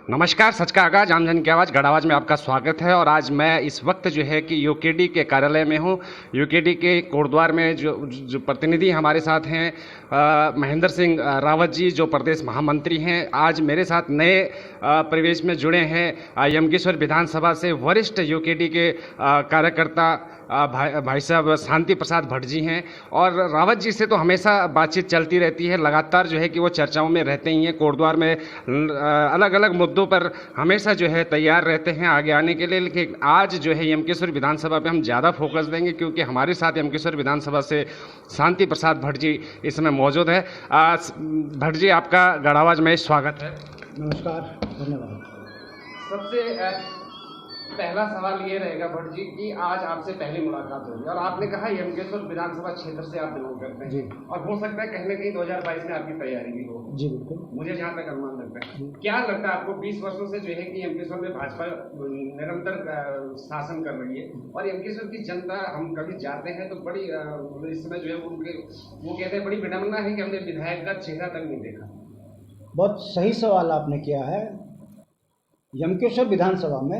नमस्कार, सच का आगाज, आम जन की आवाज़ गढ़ावाज में आपका स्वागत है। और आज मैं इस वक्त जो है कि यूकेडी के कार्यालय में हूँ। यूकेडी के कोटद्वार में जो प्रतिनिधि हमारे साथ हैं, महेंद्र सिंह रावत जी, जो प्रदेश महामंत्री हैं, आज मेरे साथ नए प्रवेश में जुड़े हैं। यमकेश्वर विधानसभा से वरिष्ठ यूकेडी के कार्यकर्ता भाई साहब शांति प्रसाद भट्ट जी हैं। और रावत जी से तो हमेशा बातचीत चलती रहती है, लगातार जो है कि वो चर्चाओं में रहते ही हैं। कोटद्वार में अलग अलग मुद्दों पर हमेशा जो है तैयार रहते हैं आगे आने के लिए। लेकिन आज जो है यमकेश्वर विधानसभा पे हम ज़्यादा फोकस देंगे, क्योंकि हमारे साथ यमकेश्वर विधानसभा से शांति प्रसाद भट्ट जी इस समय मौजूद है। भट्ट जी, आपका गढ़ावाज में स्वागत है। नमस्कार, धन्यवाद। सबसे पहला सवाल ये रहेगा भट्ट जी कि आज आपसे पहली मुलाकात होगी और आपने कहा यमकेश्वर विधानसभा क्षेत्र से आप बिलोंग करते हैं जी। और हो सकता है कहीं ना कहीं 2022 में आपकी तैयारी भी हो। जी बिल्कुल। मुझे जहाँ तक अनुमान लगता है, क्या लगता है आपको 20 वर्षों से जो है कि यमकेश्वर में भाजपा निरंतर शासन कर रही है और यमकेश्वर की जनता, हम कभी जाते हैं तो बड़ी इस समय जो है वो कहते हैं बड़ी विडम्बना है कि हमने विधायक का चेहरा तक नहीं देखा। बहुत सही सवाल आपने किया है। यमकेश्वर विधानसभा में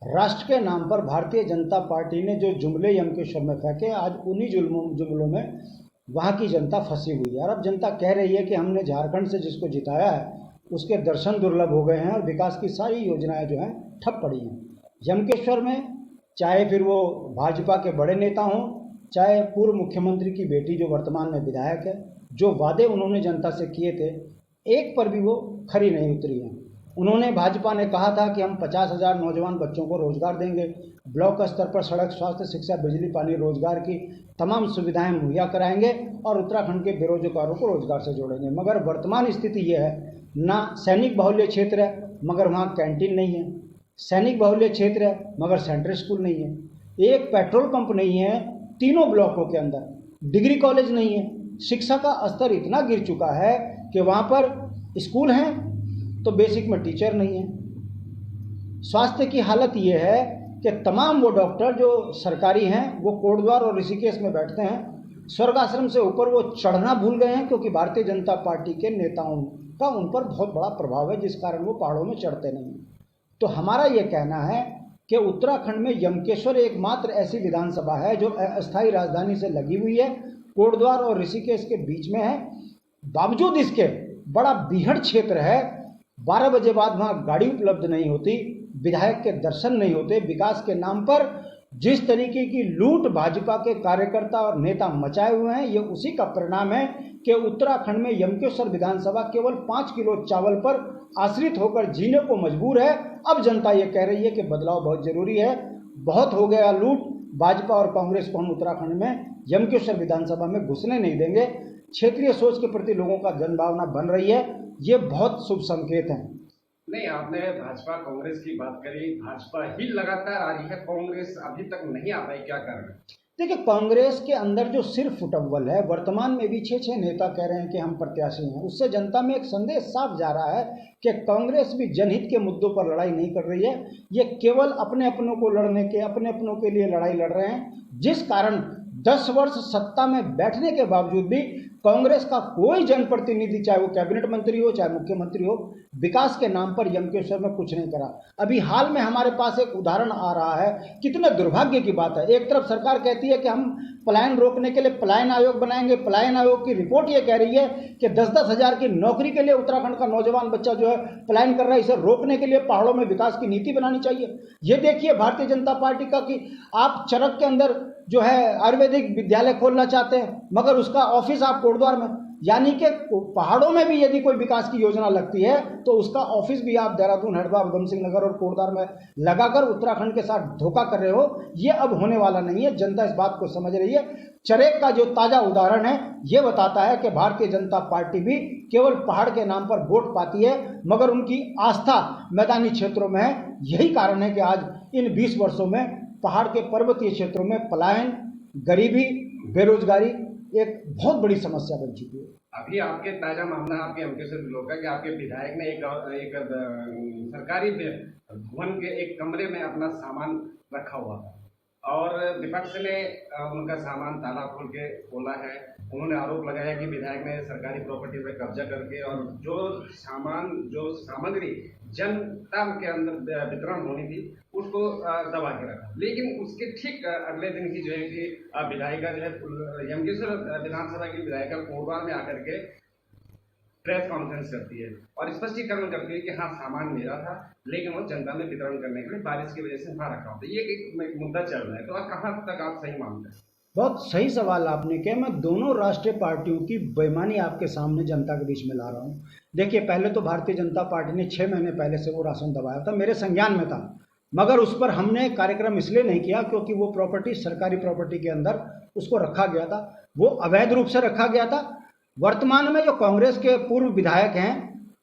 राष्ट्र के नाम पर भारतीय जनता पार्टी ने जो जुमले यमकेश्वर में फेंके, आज उन्हीं जुमलों में वहाँ की जनता फंसी हुई है। और अब जनता कह रही है कि हमने झारखंड से जिसको जिताया है उसके दर्शन दुर्लभ हो गए हैं और विकास की सारी योजनाएं जो हैं ठप पड़ी हैं। यमकेश्वर में चाहे फिर वो भाजपा के बड़े नेता हों, चाहे पूर्व मुख्यमंत्री की बेटी जो वर्तमान में विधायक है, जो वादे उन्होंने जनता से किए थे, एक पर भी वो खरी नहीं उतरी हैं। उन्होंने, भाजपा ने कहा था कि हम 50,000 नौजवान बच्चों को रोजगार देंगे, ब्लॉक स्तर पर सड़क, स्वास्थ्य, शिक्षा, बिजली, पानी, रोजगार की तमाम सुविधाएं मुहैया कराएंगे और उत्तराखंड के बेरोजगारों को रोजगार से जोड़ेंगे। मगर वर्तमान स्थिति ये है, ना सैनिक बाहुल्य क्षेत्र है मगर वहाँ कैंटीन नहीं है, सैनिक बाहुल्य क्षेत्र है मगर सेंट्रल स्कूल नहीं है, एक पेट्रोल पंप नहीं है तीनों ब्लॉकों के अंदर, डिग्री कॉलेज नहीं है। शिक्षा का स्तर इतना गिर चुका है कि वहाँ पर स्कूल हैं तो बेसिक में टीचर नहीं है। स्वास्थ्य की हालत ये है कि तमाम वो डॉक्टर जो सरकारी हैं वो कोटद्वार और ऋषिकेश में बैठते हैं, स्वर्ग आश्रम से ऊपर वो चढ़ना भूल गए हैं, क्योंकि भारतीय जनता पार्टी के नेताओं का उन पर बहुत बड़ा प्रभाव है, जिस कारण वो पहाड़ों में चढ़ते नहीं। तो हमारा ये कहना है कि उत्तराखंड में यमकेश्वर एकमात्र ऐसी विधानसभा है जो अस्थायी राजधानी से लगी हुई है, कोटद्वार और ऋषिकेश के बीच में है। बावजूद इसके बड़ा बीहड़ क्षेत्र है, 12 बजे बाद वहाँ गाड़ी उपलब्ध नहीं होती, विधायक के दर्शन नहीं होते। विकास के नाम पर जिस तरीके की लूट भाजपा के कार्यकर्ता और नेता मचाए हुए हैं, ये उसी का परिणाम है कि उत्तराखंड में यमकेश्वर विधानसभा केवल 5 किलो चावल पर आश्रित होकर जीने को मजबूर है। अब जनता ये कह रही है कि बदलाव बहुत जरूरी है, बहुत हो गया लूट, भाजपा और कांग्रेस को हम उत्तराखंड में यमकेश्वर विधानसभा में घुसने नहीं देंगे। क्षेत्रीय सोच के प्रति लोगों का जनभावना बन रही है, ये बहुत शुभ संकेत है। नहीं, आपने भाजपा कांग्रेस की बात करी, भाजपा ही लगातार आ रही है, कांग्रेस अभी तक नहीं आ पाई, क्या कारण है? देखिए, कांग्रेस के अंदर जो सिर्फ फुटबॉल है, वर्तमान में भी 6 नेता कह रहे हैं कि हम प्रत्याशी हैं, उससे जनता में एक संदेश साफ जा रहा है कि कांग्रेस भी जनहित के मुद्दों पर लड़ाई नहीं कर रही है, ये केवल अपने अपनों को लड़ने के, अपने अपनों के लिए लड़ाई लड़ रहे हैं, जिस कारण 10 वर्ष सत्ता में बैठने के बावजूद भी कांग्रेस का कोई जनप्रतिनिधि, चाहे वो कैबिनेट मंत्री हो चाहे मुख्यमंत्री हो, विकास के नाम पर यमकेश्वर में कुछ नहीं करा। अभी हाल में हमारे पास एक उदाहरण आ रहा है, कितने दुर्भाग्य की बात है। एक तरफ सरकार कहती है कि हम पलायन रोकने के लिए पलायन आयोग बनाएंगे, पलायन आयोग की रिपोर्ट ये कह रही है कि 10-10 हज़ार की नौकरी के लिए उत्तराखंड का नौजवान बच्चा जो है पलायन कर रहा है, इसे रोकने के लिए पहाड़ों में विकास की नीति बनानी चाहिए। ये देखिए भारतीय जनता पार्टी का कि आप चरक के अंदर जो है आयुर्वेदिक विद्यालय खोलना चाहते हैं, मगर उसका ऑफिस आप कोटद्वार में, यानी कि पहाड़ों में भी यदि कोई विकास की योजना लगती है तो उसका ऑफिस भी आप देहरादून, हरिद्वार, उधम सिंह नगर और कोटद्वार में लगाकर उत्तराखंड के साथ धोखा कर रहे हो। ये अब होने वाला नहीं है, जनता इस बात को समझ रही है। चरेक का जो ताजा उदाहरण है ये बताता है कि भारतीय जनता पार्टी भी केवल पहाड़ के नाम पर वोट पाती है, मगर उनकी आस्था मैदानी क्षेत्रों में है। यही कारण है कि आज इन 20 वर्षों में पहाड़ के पर्वतीय क्षेत्रों में पलायन, गरीबी, बेरोजगारी एक बहुत बड़ी समस्या बन चुकी है। अभी आपके ताजा मामला आपके यमकेश्वर ब्लॉक का कि आपके विधायक ने एक सरकारी भवन के एक कमरे में अपना सामान रखा हुआ था और विपक्ष ने उनका सामान ताला खोल के बोला है। उन्होंने आरोप लगाया कि विधायक ने सरकारी प्रॉपर्टी पर कब्जा करके और जो सामग्री जनता के अंदर वितरण होनी थी उसको दबा के रखा। लेकिन उसके ठीक अगले दिन की जो है कि विधायिका जो है यमकेश्वर विधानसभा की विधायिका कोरबा में आकर के प्रेस कॉन्फ्रेंस करती है और स्पष्टीकरण करती है कि हाँ सामान मेरा था, लेकिन वो जनता में वितरण करने के लिए बारिश की वजह से वहां रखा होता है। ये एक मुद्दा चल रहा है, तो कहाँ तक आप सही मानते हैं? बहुत सही सवाल आपने किया। मैं दोनों राष्ट्रीय पार्टियों की बेईमानी आपके सामने जनता के बीच में ला रहा हूँ। देखिए, पहले तो भारतीय जनता पार्टी ने 6 महीने पहले से वो राशन दबाया था, मेरे संज्ञान में था, मगर उस पर हमने कार्यक्रम इसलिए नहीं किया क्योंकि वो प्रॉपर्टी सरकारी प्रॉपर्टी के अंदर उसको रखा गया था, वो अवैध रूप से रखा गया था। वर्तमान में जो कांग्रेस के पूर्व विधायक हैं,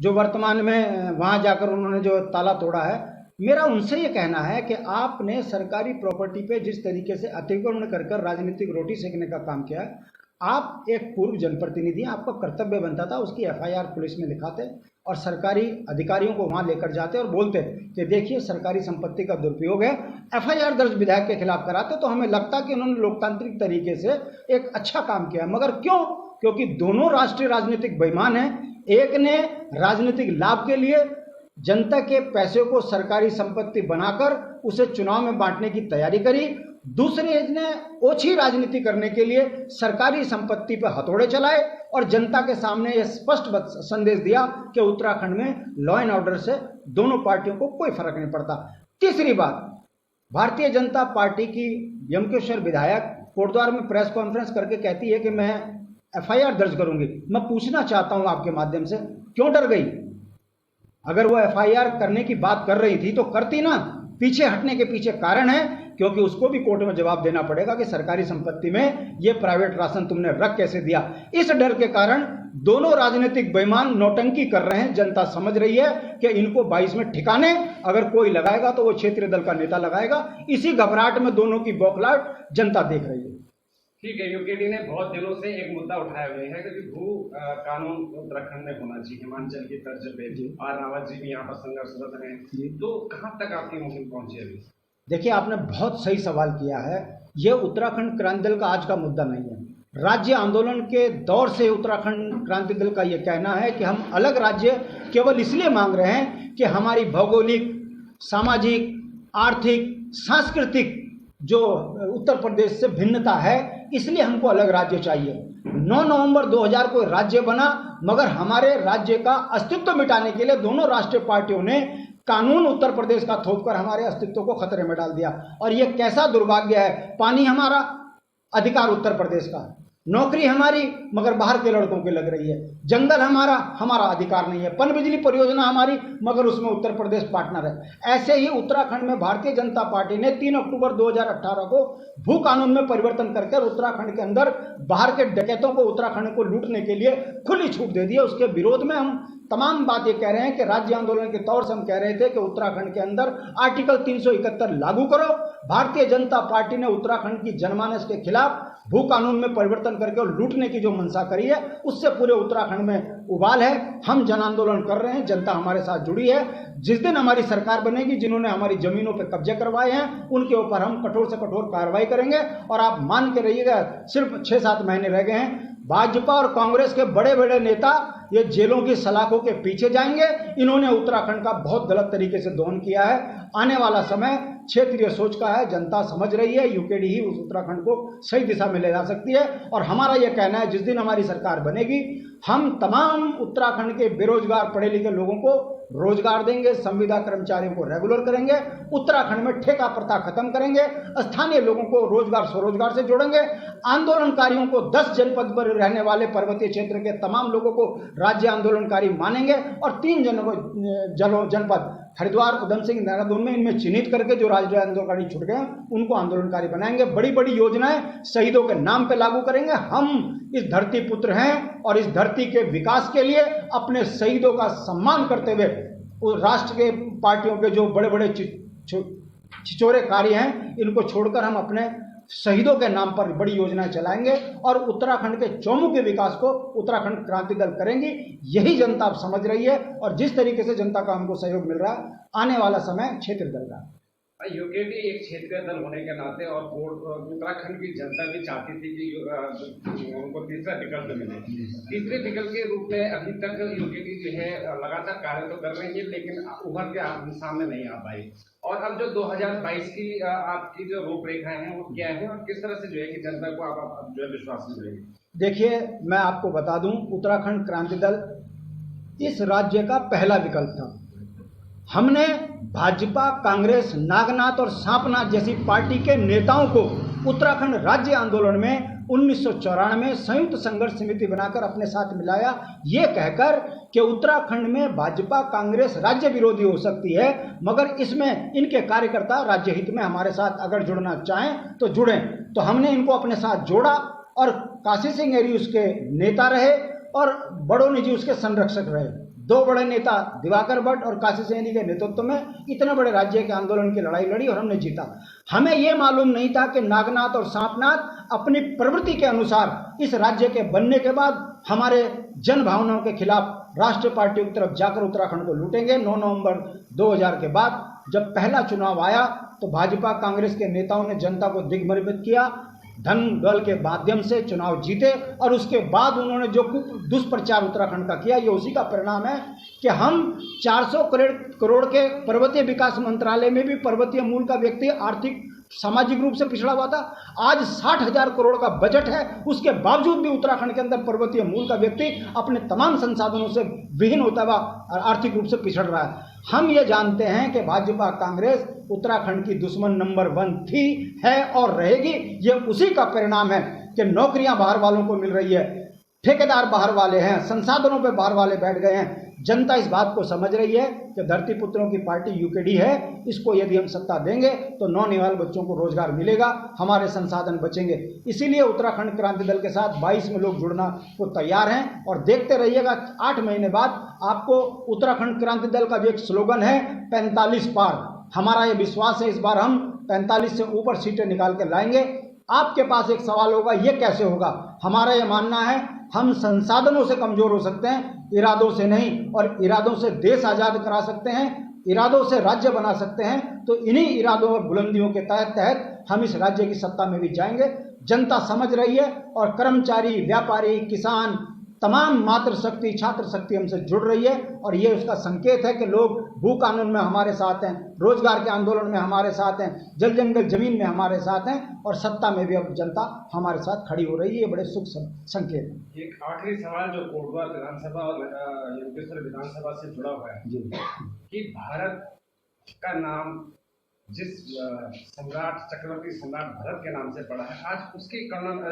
जो वर्तमान में वहां जाकर उन्होंने जो ताला तोड़ा है, मेरा उनसे ये कहना है कि आपने सरकारी प्रॉपर्टी पे जिस तरीके से अतिक्रमण कर राजनीतिक रोटी सेकने का काम किया है, आप एक पूर्व जनप्रतिनिधि, आपका कर्तव्य बनता था उसकी FIR पुलिस में लिखाते और सरकारी अधिकारियों को वहां लेकर जाते और बोलते कि देखिए सरकारी संपत्ति का दुरुपयोग है, FIR दर्ज विधायक के खिलाफ कराते, तो हमें लगता कि उन्होंने लोकतांत्रिक तरीके से एक अच्छा काम किया। मगर क्यों? क्योंकि दोनों राष्ट्रीय राजनीतिक बेईमान हैं। एक ने राजनीतिक लाभ के लिए जनता के पैसे को सरकारी संपत्ति बनाकर उसे चुनाव में बांटने की तैयारी करी, दूसरे ने ओछी राजनीति करने के लिए सरकारी संपत्ति पर हथौड़े चलाए और जनता के सामने यह स्पष्ट संदेश दिया कि उत्तराखंड में लॉ एंड ऑर्डर से दोनों पार्टियों को कोई फर्क नहीं पड़ता। तीसरी बात, भारतीय जनता पार्टी की यमकेश्वर विधायक कोटद्वार में प्रेस कॉन्फ्रेंस करके कहती है कि मैं FIR दर्ज करूंगी। मैं पूछना चाहता हूं आपके माध्यम से, क्यों डर गई? अगर वो FIR करने की बात कर रही थी तो करती ना। पीछे हटने के पीछे कारण है क्योंकि उसको भी कोर्ट में जवाब देना पड़ेगा कि सरकारी संपत्ति में ये प्राइवेट राशन तुमने रख कैसे दिया। इस डर के कारण दोनों राजनीतिक बेईमान नौटंकी कर रहे हैं। जनता समझ रही है कि इनको 22 में ठिकाने अगर कोई लगाएगा तो वो क्षेत्रीय दल का नेता लगाएगा। इसी घबराहट में दोनों की बौखलाहट जनता देख रही है। ठीक है, यूकेडी ने बहुत दिनों से एक मुद्दा उठाया हुए है कि भू कानून उत्तराखंड में होना चाहिए, हिमाचल की तर्ज पे। आर रावत जी भी यहाँ पर संघर्षरत हैं, तो कहाँ तक आपकी मुहिम पहुंची अभी? देखिए, आपने बहुत सही सवाल किया है। ये उत्तराखंड क्रांति दल का आज का मुद्दा नहीं है। राज्य आंदोलन के दौर से उत्तराखंड क्रांति दल का ये कहना है कि हम अलग राज्य केवल इसलिए मांग रहे हैं कि हमारी भौगोलिक, सामाजिक, आर्थिक, सांस्कृतिक जो उत्तर प्रदेश से भिन्नता है, इसलिए हमको अलग राज्य चाहिए। 9 नवंबर 2000 को राज्य बना, मगर हमारे राज्य का अस्तित्व मिटाने के लिए दोनों राष्ट्रीय पार्टियों ने कानून उत्तर प्रदेश का थोपकर हमारे अस्तित्व को खतरे में डाल दिया। और यह कैसा दुर्भाग्य है। पानी हमारा, अधिकार उत्तर प्रदेश का, नौकरी हमारी मगर बाहर के लड़कों की लग रही है, जंगल हमारा, हमारा अधिकार नहीं है, पनबिजली परियोजना हमारी मगर उसमें उत्तर प्रदेश पार्टनर है। ऐसे ही उत्तराखंड में भारतीय जनता पार्टी ने 3 अक्टूबर 2018 को भू कानून में परिवर्तन करके उत्तराखंड के अंदर बाहर के डकैतों को उत्तराखंड को लूटने के लिए खुली छूट दे दी है। उसके विरोध में हम तमाम बात ये कह रहे हैं कि राज्य आंदोलन के तौर से हम कह रहे थे कि उत्तराखंड के अंदर आर्टिकल 371 लागू करो। भारतीय जनता पार्टी ने उत्तराखंड की जनमानस के खिलाफ भू कानून में परिवर्तन करके और लूटने की जो मंशा करी है, उससे पूरे उत्तराखंड में उबाल है। हम जन आंदोलन कर रहे हैं, जनता हमारे साथ जुड़ी है। जिस दिन हमारी सरकार बनेगी, जिन्होंने हमारी जमीनों पर कब्जे करवाए हैं उनके ऊपर हम कठोर से कठोर कार्रवाई करेंगे। और आप मान के रहिएगा, सिर्फ 6-7 महीने रह गए हैं, भाजपा और कांग्रेस के बड़े बड़े नेता ये जेलों की सलाखों के पीछे जाएंगे। इन्होंने उत्तराखंड का बहुत गलत तरीके से दोहन किया है। आने वाला समय क्षेत्रीय सोच का है, जनता समझ रही है। यूकेडी ही उस उत्तराखंड को सही दिशा में ले जा सकती है। और हमारा यह कहना है, जिस दिन हमारी सरकार बनेगी, हम तमाम उत्तराखंड के बेरोजगार पढ़े लिखे लोगों को रोजगार देंगे, संविदा कर्मचारियों को रेगुलर करेंगे, उत्तराखंड में ठेका प्रथा खत्म करेंगे, स्थानीय लोगों को रोजगार स्वरोजगार से जोड़ेंगे, आंदोलनकारियों को 10 जनपद पर रहने वाले पर्वतीय क्षेत्र के तमाम लोगों को राज्य आंदोलनकारी मानेंगे और 3 जनपद हरिद्वार, उधम सिंह, देहरादून में इनमें चिन्हित करके जो राज्य आंदोलनकारी छूट गए उनको आंदोलनकारी बनाएंगे। बड़ी बड़ी योजनाएं शहीदों के नाम पे लागू करेंगे। हम इस धरती पुत्र हैं और इस धरती के विकास के लिए अपने शहीदों का सम्मान करते हुए राष्ट्र के पार्टियों के जो बड़े बड़े छिछोरे कार्य हैं, इनको छोड़कर हम अपने शहीदों के नाम पर बड़ी योजनाएं चलाएंगे और उत्तराखंड के चौमुखी विकास को उत्तराखंड क्रांति दल करेंगी। यही जनता अब समझ रही है और जिस तरीके से जनता का हमको सहयोग मिल रहा है, आने वाला समय क्षेत्र दल का। यूकेडी एक क्षेत्रीय दल होने के नाते और उत्तराखंड की जनता भी चाहती थी कि उनको तीसरा विकल्प मिले। तीसरे विकल्प के रूप में अभी तक यूकेडी जो है लगातार कार्य तो कर रही है, लेकिन उभर के सामने नहीं आ पाई। और अब जो 2022 की आपकी जो रूपरेखाएं हैं वो क्या है और किस तरह से जो है कि जनता को आप जो है विश्वास मिलेगी? देखिए, मैं आपको बता दूं, उत्तराखंड क्रांति दल इस राज्य का पहला विकल्प था। हमने भाजपा, कांग्रेस, नागनाथ और सांपनाथ जैसी पार्टी के नेताओं को उत्तराखंड राज्य आंदोलन में 1994 में संयुक्त संघर्ष समिति बनाकर अपने साथ मिलाया, ये कहकर कि उत्तराखंड में भाजपा, कांग्रेस राज्य विरोधी हो सकती है, मगर इसमें इनके कार्यकर्ता राज्य हित में हमारे साथ अगर जुड़ना चाहें तो जुड़ें। तो हमने इनको अपने साथ जोड़ा और काशी सिंह एरी उसके नेता रहे और बड़ोनी जी उसके संरक्षक रहे। दो बड़े नेता दिवाकर भट्ट और काशी सिंह के नेतृत्व में इतने बड़े राज्य के आंदोलन की लड़ाई लड़ी और हमने जीता। हमें यह मालूम नहीं था कि नागनाथ और सांपनाथ अपनी प्रवृत्ति के अनुसार इस राज्य के बनने के बाद हमारे जन भावनाओं के खिलाफ राष्ट्रीय पार्टियों की तरफ जाकर उत्तराखंड को लूटेंगे। 9 नवंबर 2000 के बाद जब पहला चुनाव आया तो भाजपा, कांग्रेस के नेताओं ने जनता को दिग्भ्रमित किया, धन बल के माध्यम से चुनाव जीते और उसके बाद उन्होंने जो दुष्प्रचार उत्तराखंड का किया, ये उसी का परिणाम है कि हम 400 करोड़ के पर्वतीय विकास मंत्रालय में भी पर्वतीय मूल का व्यक्ति आर्थिक सामाजिक रूप से पिछड़ा हुआ था। आज 60,000 करोड़ का बजट है, उसके बावजूद भी उत्तराखंड के अंदर पर्वतीय मूल का व्यक्ति अपने तमाम संसाधनों से विहीन होता हुआ आर्थिक रूप से पिछड़ रहा है। हम ये जानते हैं कि भाजपा, कांग्रेस उत्तराखंड की दुश्मन नंबर 1 थी, है और रहेगी। ये उसी का परिणाम है कि नौकरियां बाहर वालों को मिल रही है, ठेकेदार बाहर वाले हैं, संसाधनों पे बाहर वाले बैठ गए हैं। जनता इस बात को समझ रही है कि धरती पुत्रों की पार्टी यूकेडी है, इसको यदि हम सत्ता देंगे तो नौनिहाल बच्चों को रोजगार मिलेगा, हमारे संसाधन बचेंगे। इसीलिए उत्तराखंड क्रांति दल के साथ 22 में लोग जुड़ना को तैयार हैं और देखते रहिएगा 8 महीने बाद आपको उत्तराखंड क्रांति दल का भी एक स्लोगन है 45 पार। हमारा ये विश्वास है इस बार हम 45 से ऊपर सीटें निकाल कर लाएंगे। आपके पास एक सवाल होगा, ये कैसे होगा? हमारा ये मानना है हम संसाधनों से कमजोर हो सकते हैं, इरादों से नहीं, और इरादों से देश आजाद करा सकते हैं, इरादों से राज्य बना सकते हैं। तो इन्हीं इरादों और बुलंदियों के तहत हम इस राज्य की सत्ता में भी जाएंगे। जनता समझ रही है और कर्मचारी, व्यापारी, किसान, तमाम मातृशक्ति, छात्र शक्ति हमसे जुड़ रही है और ये उसका संकेत है कि लोग भू कानून में हमारे साथ हैं, रोजगार के आंदोलन में हमारे साथ हैं, जल जंगल जमीन में हमारे साथ हैं और सत्ता में भी अब जनता हमारे साथ खड़ी हो रही है। ये बड़े सुख संकेत है। एक आखिरी सवाल जो कोटद्वार विधानसभा और योगेश्वर विधानसभा से जुड़ा हुआ है जी, कि भारत का नाम जिस सम्राट, चक्रवर्ती सम्राट भरत के नाम से पड़ा है, आज उसकी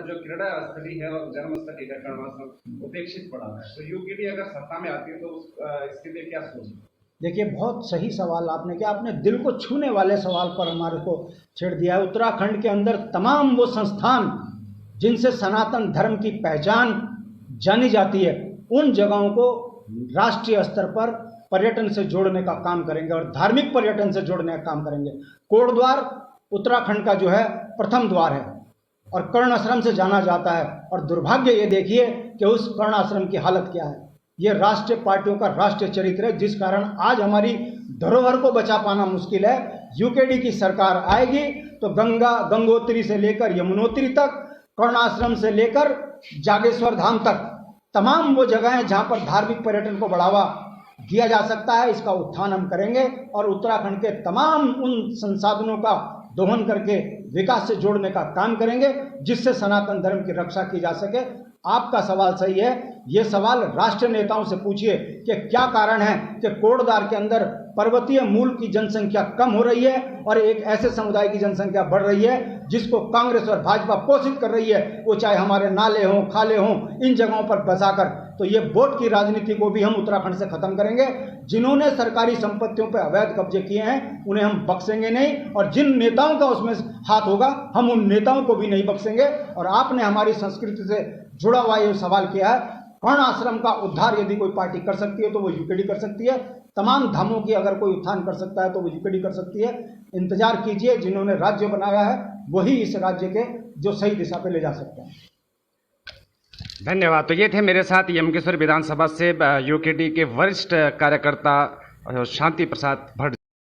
जो क्रीड़ा स्थली है और जन्मस्थली है कर्णाश्रम उपेक्षित पड़ा है। तो यूकेडी अगर सत्ता में आती है तो इसके लिए क्या सोच? देखिए, बहुत सही सवाल आपने किया, आपने दिल को छूने वाले सवाल पर हमारे को छेड़ दिया है। उत्तराखंड के अंदर तमाम वो संस्थान जिनसे सनातन धर्म की पहचान जानी जाती है, उन जगहों को राष्ट्रीय स्तर पर पर्यटन से जोड़ने का काम करेंगे और धार्मिक पर्यटन से जोड़ने का काम करेंगे। कोटद्वार उत्तराखंड का जो है प्रथम द्वार है और कर्ण आश्रम से जाना जाता है, और दुर्भाग्य ये देखिए कि उस कर्ण आश्रम की हालत क्या है। ये राष्ट्रीय पार्टियों का राष्ट्रीय चरित्र है, जिस कारण आज हमारी धरोहर को बचा पाना मुश्किल है। यूकेडी की सरकार आएगी तो गंगोत्री से लेकर यमुनोत्री तक, कर्ण आश्रम से लेकर जागेश्वर धाम तक, तमाम वो जगहें जहाँ पर धार्मिक पर्यटन को बढ़ावा दिया जा सकता है, इसका उत्थान हम करेंगे और उत्तराखंड के तमाम उन संसाधनों का दोहन करके विकास से जोड़ने का काम करेंगे जिससे सनातन धर्म की रक्षा की जा सके। आपका सवाल सही है, ये सवाल राष्ट्रीय नेताओं से पूछिए कि क्या कारण है कि कोटद्वार के अंदर पर्वतीय मूल की जनसंख्या कम हो रही है और एक ऐसे समुदाय की जनसंख्या बढ़ रही है जिसको कांग्रेस और भाजपा पोषित कर रही है, वो चाहे हमारे नाले हों, खाले हों, इन जगहों पर बसाकर। तो ये वोट की राजनीति को भी हम उत्तराखंड से खत्म करेंगे। जिन्होंने सरकारी संपत्तियों पर अवैध कब्जे किए हैं उन्हें हम बख्शेंगे नहीं, और जिन नेताओं का उसमें हाथ होगा हम उन नेताओं को भी नहीं बख्शेंगे। और आपने हमारी संस्कृति से जुड़ा हुआ ये सवाल किया है, कर्ण आश्रम का उद्धार यदि कोई पार्टी कर सकती है तो वो यूकेडी कर सकती है। तमाम धामों की अगर कोई उत्थान कर सकता है तो वो यूकेडी कर सकती है। इंतजार कीजिए, जिन्होंने राज्य बनाया है वही इस राज्य के जो सही दिशा पे ले जा सकते हैं। धन्यवाद। तो ये थे मेरे साथ यमकेश्वर विधानसभा से यूकेडी के वरिष्ठ कार्यकर्ता शांति प्रसाद भट्ट।